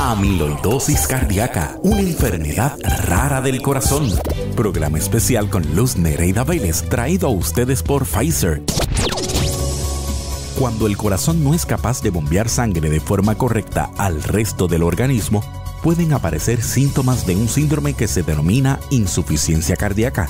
Amiloidosis cardíaca, una enfermedad rara del corazón. Programa especial con Luz Nereida Vélez, traído a ustedes por Pfizer. Cuando el corazón no es capaz de bombear sangre de forma correcta al resto del organismo, pueden aparecer síntomas de un síndrome que se denomina insuficiencia cardíaca.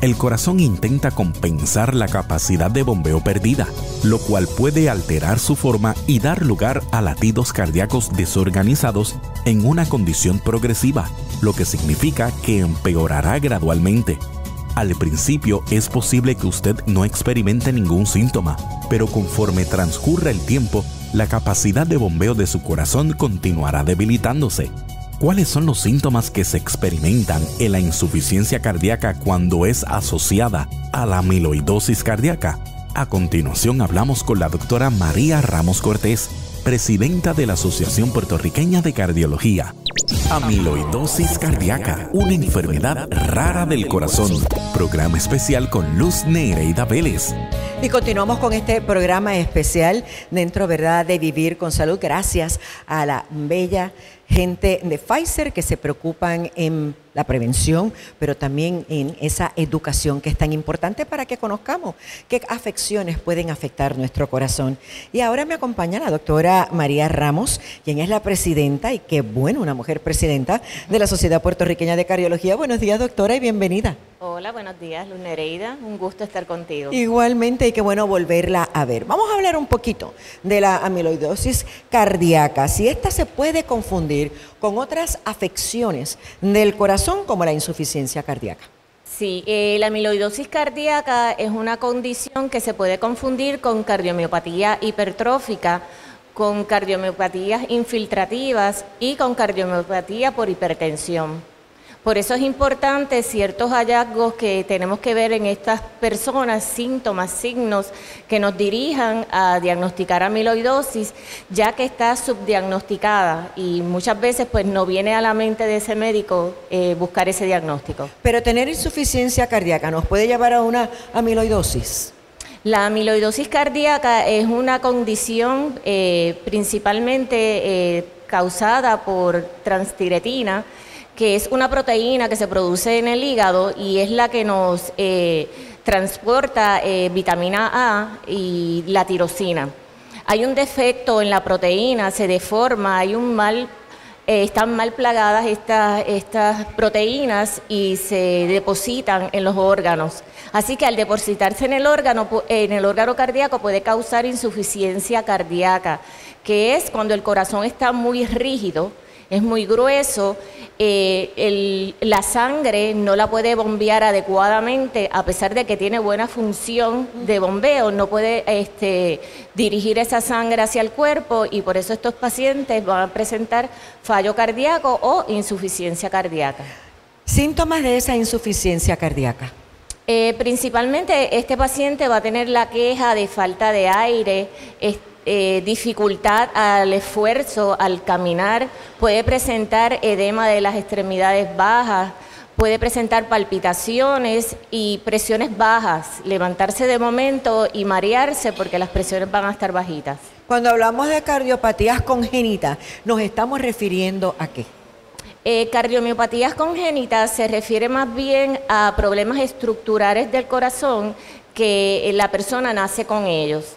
El corazón intenta compensar la capacidad de bombeo perdida, lo cual puede alterar su forma y dar lugar a latidos cardíacos desorganizados en una condición progresiva, lo que significa que empeorará gradualmente. Al principio es posible que usted no experimente ningún síntoma, pero conforme transcurra el tiempo, la capacidad de bombeo de su corazón continuará debilitándose. ¿Cuáles son los síntomas que se experimentan en la insuficiencia cardíaca cuando es asociada a la amiloidosis cardíaca? A continuación hablamos con la doctora María Ramos Cortés, presidenta de la Asociación Puertorriqueña de Cardiología. Amiloidosis cardíaca, una enfermedad rara del corazón. Programa especial con Luz Nereida Vélez. Y continuamos con este programa especial dentro, ¿verdad?, de Vivir con Salud, gracias a la bella gente de Pfizer que se preocupan en la prevención, pero también en esa educación que es tan importante para que conozcamos qué afecciones pueden afectar nuestro corazón. Y ahora me acompaña la doctora María Ramos, quien es la presidenta, y qué bueno, una mujer presidenta de la Sociedad Puertorriqueña de Cardiología. Buenos días, doctora, y bienvenida. Hola, buenos días, Luz Nereida. Un gusto estar contigo. Igualmente, y qué bueno volverla a ver. Vamos a hablar un poquito de la amiloidosis cardíaca. Si esta se puede confundir con otras afecciones del corazón, como la insuficiencia cardíaca. Sí, la amiloidosis cardíaca es una condición que se puede confundir con cardiomiopatía hipertrófica, con cardiomiopatías infiltrativas y con cardiomiopatía por hipertensión. Por eso es importante ciertos hallazgos que tenemos que ver en estas personas, síntomas, signos que nos dirijan a diagnosticar amiloidosis, ya que está subdiagnosticada y muchas veces pues no viene a la mente de ese médico buscar ese diagnóstico. Pero tener insuficiencia cardíaca ¿nos puede llevar a una amiloidosis? La amiloidosis cardíaca es una condición principalmente causada por transtiretina, que es una proteína que se produce en el hígado y es la que nos transporta vitamina A y la tirosina. Hay un defecto en la proteína, se deforma, hay un están mal plagadas estas proteínas y se depositan en los órganos. Así que al depositarse en el órgano cardíaco puede causar insuficiencia cardíaca, que es cuando el corazón está muy rígido, es muy grueso, la sangre no la puede bombear adecuadamente, a pesar de que tiene buena función de bombeo, no puede dirigir esa sangre hacia el cuerpo y por eso estos pacientes van a presentar fallo cardíaco o insuficiencia cardíaca. Síntomas de esa insuficiencia cardíaca. Principalmente este paciente va a tener la queja de falta de aire, dificultad al esfuerzo, al caminar, puede presentar edema de las extremidades bajas, puede presentar palpitaciones y presiones bajas, levantarse de momento y marearse porque las presiones van a estar bajitas. Cuando hablamos de cardiopatías congénitas, ¿nos estamos refiriendo a qué? Cardiomiopatías congénitas se refiere más bien a problemas estructurales del corazón que la persona nace con ellos.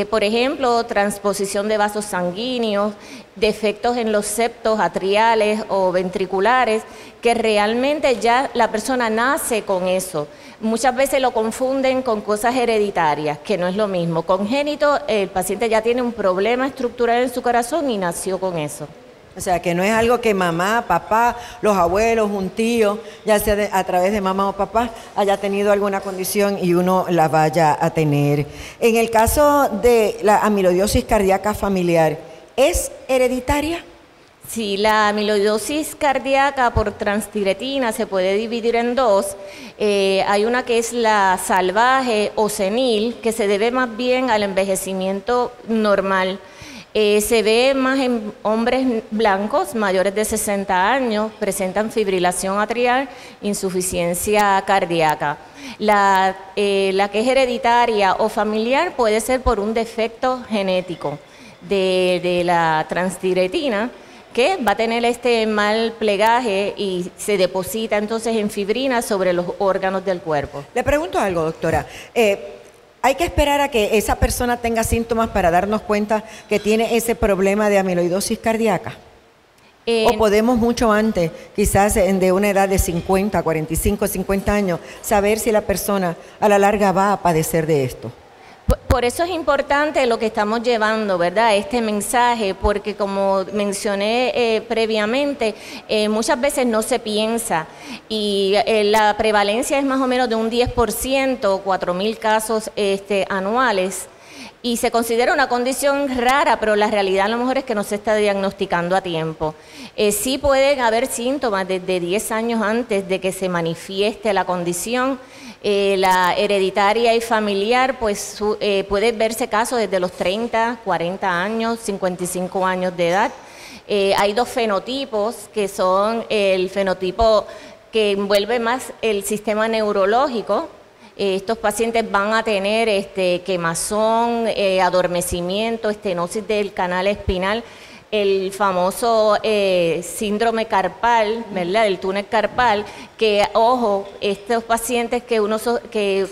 Por ejemplo, transposición de vasos sanguíneos, defectos en los septos atriales o ventriculares, que realmente ya la persona nace con eso. Muchas veces lo confunden con cosas hereditarias, que no es lo mismo. Congénito, el paciente ya tiene un problema estructural en su corazón y nació con eso. O sea, que no es algo que mamá, papá, los abuelos, un tío, ya sea a través de mamá o papá, haya tenido alguna condición y uno la vaya a tener. En el caso de la amiloidosis cardíaca familiar, ¿es hereditaria? Sí, la amiloidosis cardíaca por transtiretina se puede dividir en dos. Hay una que es la salvaje o senil, que se debe más bien al envejecimiento normal. Se ve más en hombres blancos mayores de 60 años, presentan fibrilación atrial, insuficiencia cardíaca. La que es hereditaria o familiar puede ser por un defecto genético de la transtiretina, que va a tener este mal plegaje y se deposita entonces en fibrina sobre los órganos del cuerpo. Le pregunto algo, doctora. ¿Hay que esperar a que esa persona tenga síntomas para darnos cuenta que tiene ese problema de amiloidosis cardíaca? ¿O podemos mucho antes, quizás de una edad de 50, 45, 50 años, saber si la persona a la larga va a padecer de esto? Por eso es importante lo que estamos llevando, ¿verdad? Este mensaje, porque como mencioné previamente, muchas veces no se piensa y la prevalencia es más o menos de un 10%, 4,000 casos anuales. Y se considera una condición rara, pero la realidad a lo mejor es que no se está diagnosticando a tiempo. Sí pueden haber síntomas desde 10 años antes de que se manifieste la condición. La hereditaria y familiar, pues puede verse casos desde los 30, 40 años, 55 años de edad. Hay dos fenotipos, que son el fenotipo que envuelve más el sistema neurológico. Estos pacientes van a tener quemazón, adormecimiento, estenosis del canal espinal, el famoso síndrome carpal, ¿verdad? El túnel carpal, que, ojo, estos pacientes que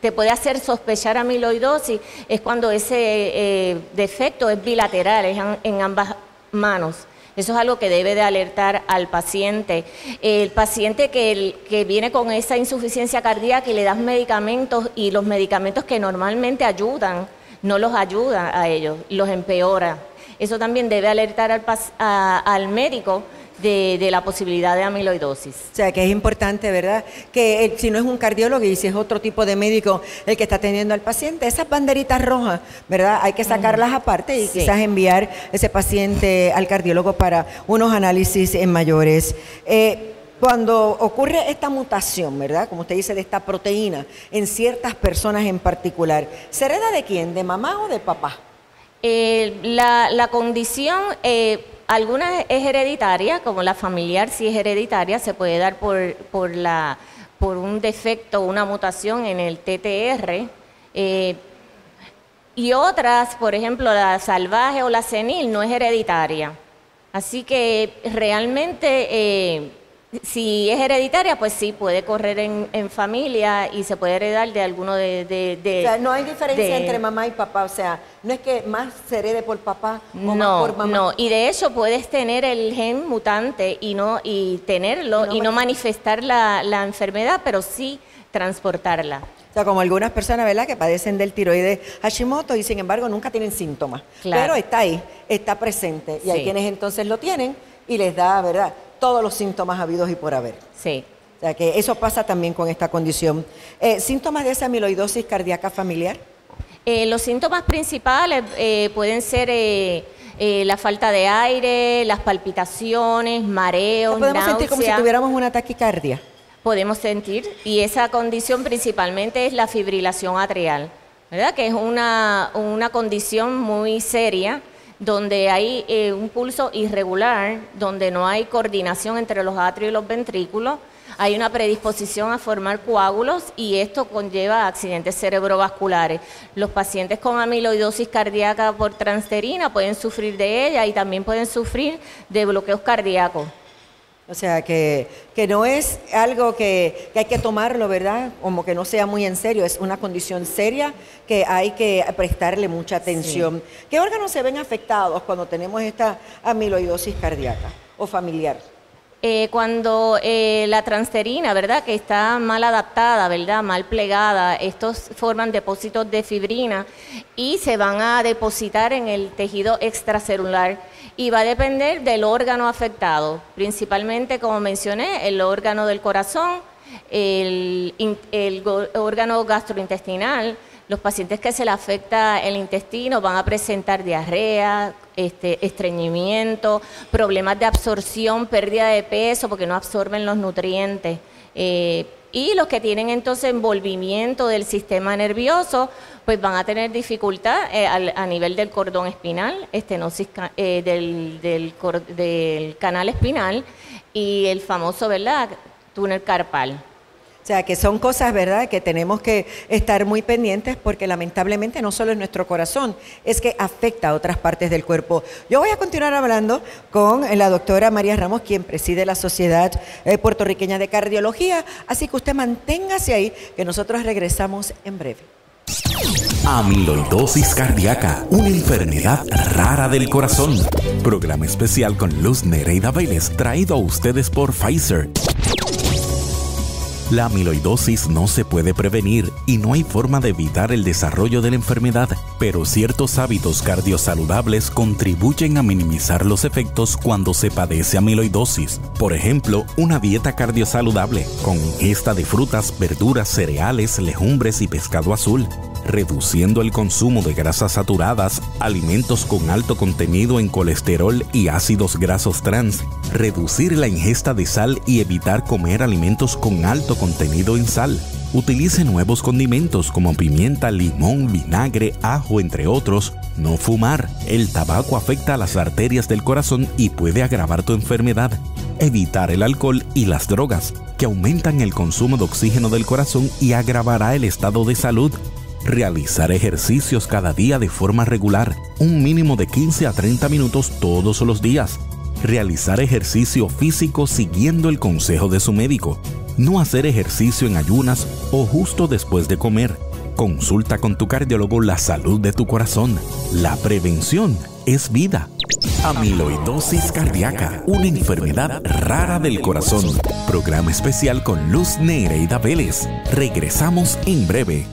te puede hacer sospechar amiloidosis es cuando ese defecto es bilateral, es en ambas manos. Eso es algo que debe de alertar al paciente. El paciente que viene con esa insuficiencia cardíaca y le das medicamentos y los medicamentos que normalmente ayudan, no los ayuda a ellos, los empeora. Eso también debe alertar al médico de la posibilidad de amiloidosis. O sea, que es importante, ¿verdad? Que si no es un cardiólogo y si es otro tipo de médico el que está atendiendo al paciente, esas banderitas rojas, ¿verdad? Hay que sacarlas aparte y quizás enviar ese paciente al cardiólogo para unos análisis mayores. Cuando ocurre esta mutación, ¿verdad? Como usted dice, de esta proteína en ciertas personas en particular, ¿se hereda de quién? ¿De mamá o de papá? La condición, alguna es hereditaria, como la familiar sí es hereditaria, se puede dar por un defecto, una mutación en el TTR, y otras, por ejemplo, la salvaje o la senil, no es hereditaria. Así que realmente, si es hereditaria, pues sí, puede correr en familia y se puede heredar de alguno de o sea, no hay diferencia entre mamá y papá, o sea, no es que más se herede por papá o más por mamá. No, y de hecho puedes tener el gen mutante y tenerlo y no manifestar la enfermedad, pero sí transportarla. O sea, como algunas personas, ¿verdad?, que padecen del tiroides Hashimoto y sin embargo nunca tienen síntomas, pero está ahí, está presente y hay quienes entonces lo tienen y les da, ¿verdad?, todos los síntomas habidos y por haber. Sí. O sea, que eso pasa también con esta condición. ¿Síntomas de esa amiloidosis cardíaca familiar? Los síntomas principales pueden ser la falta de aire, las palpitaciones, mareos, podemos sentir como si tuviéramos una taquicardia. Podemos sentir, y esa condición principalmente es la fibrilación atrial, ¿verdad? Que es una condición muy seria, donde hay un pulso irregular, donde no hay coordinación entre los atrios y los ventrículos, hay una predisposición a formar coágulos y esto conlleva accidentes cerebrovasculares. Los pacientes con amiloidosis cardíaca por transterina pueden sufrir de ella y también pueden sufrir de bloqueos cardíacos. O sea, que no es algo que hay que tomarlo, ¿verdad? Como que no sea muy en serio, es una condición seria que hay que prestarle mucha atención. Sí. ¿Qué órganos se ven afectados cuando tenemos esta amiloidosis cardíaca o familiar? Cuando la transterina, ¿verdad?, que está mal adaptada, ¿verdad?, mal plegada, estos forman depósitos de fibrina y se van a depositar en el tejido extracelular y va a depender del órgano afectado, principalmente, como mencioné, el órgano del corazón, el órgano gastrointestinal. Los pacientes que se les afecta el intestino van a presentar diarrea, estreñimiento, problemas de absorción, pérdida de peso porque no absorben los nutrientes. Y los que tienen entonces envolvimiento del sistema nervioso, pues van a tener dificultad a nivel del cordón espinal, estenosis del canal espinal y el famoso, ¿verdad?, túnel carpal. O sea, que son cosas, ¿verdad?, que tenemos que estar muy pendientes porque lamentablemente no solo es nuestro corazón, es que afecta a otras partes del cuerpo. Yo voy a continuar hablando con la doctora María Ramos, quien preside la Sociedad Puertorriqueña de Cardiología, así que usted manténgase ahí, que nosotros regresamos en breve. Amiloidosis cardíaca, una enfermedad rara del corazón. Programa especial con Luz Nereida Vélez, traído a ustedes por Pfizer. La amiloidosis no se puede prevenir y no hay forma de evitar el desarrollo de la enfermedad, pero ciertos hábitos cardiosaludables contribuyen a minimizar los efectos cuando se padece amiloidosis. Por ejemplo, una dieta cardiosaludable con ingesta de frutas, verduras, cereales, legumbres y pescado azul, reduciendo el consumo de grasas saturadas, alimentos con alto contenido en colesterol y ácidos grasos trans, reducir la ingesta de sal y evitar comer alimentos con alto contenido en sal. Utilice nuevos condimentos como pimienta, limón, vinagre, ajo, entre otros. No fumar. El tabaco afecta a las arterias del corazón y puede agravar tu enfermedad. Evitar el alcohol y las drogas, que aumentan el consumo de oxígeno del corazón y agravará el estado de salud. Realizar ejercicios cada día de forma regular, un mínimo de 15 a 30 minutos todos los días. Realizar ejercicio físico siguiendo el consejo de su médico. No hacer ejercicio en ayunas o justo después de comer. Consulta con tu cardiólogo la salud de tu corazón. La prevención es vida. Amiloidosis cardíaca, una enfermedad rara del corazón. Programa especial con Luz Nereida Vélez. Regresamos en breve.